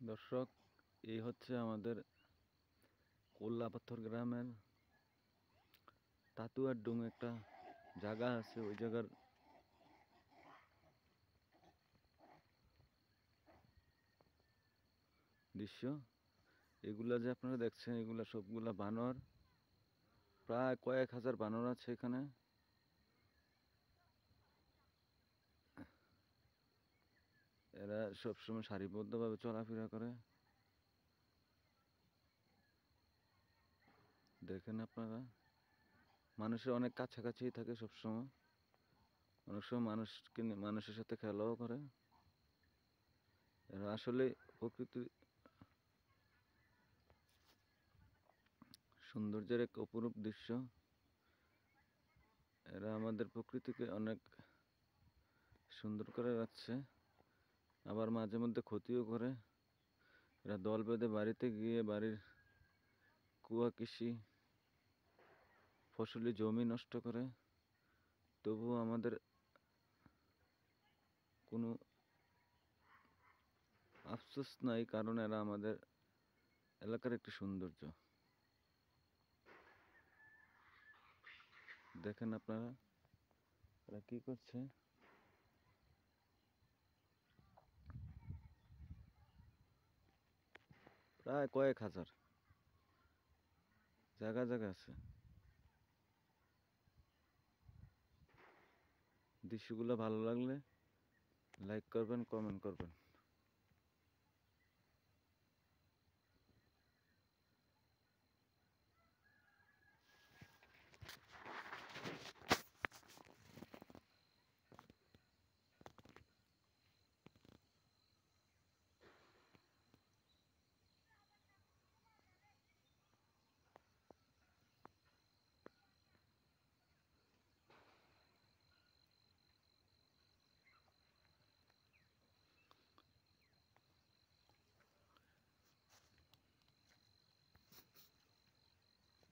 দর্শক, এই হচ্ছে আমাদের কোল্লাপাথর গ্রামের তাতুয়ার ডুং একটা জায়গা আছে। ওই জায়গার দৃশ্য। এগুলা যে আপনারা দেখছেন, এগুলা সবগুলা বানর। প্রায় কয়েক হাজার বানর আছে এখানে। এরা সবসময় সারিবদ্ধভাবে চলাফেরা করে। দেখেন আপনারা, মানুষের অনেক কাছাকাছি থাকে সবসময়। অনেক সময় মানুষের সাথে খেলাও করে। এরা আসলে প্রকৃতির সৌন্দর্যের এক অপরূপ দৃশ্য। এরা আমাদের প্রকৃতিকে অনেক সুন্দর করে রাখছে, আবার মাঝে মধ্যে ক্ষতিও করে। এরা দল বেঁধে বাড়িতে গিয়ে বাড়ির কুয়া কৃষি ফসলি জমি নষ্ট করে। তবুও আমাদের কোনো আফসোস নাই, কারণ এরা আমাদের এলাকার একটি সৌন্দর্য। দেখেন আপনারা, এরা কি করছে। প্রায় কয়েক হাজার, জায়গা জায়গা আছে। দৃশ্যগুলো ভালো লাগলে লাইক করবেন, কমেন্ট করবেন।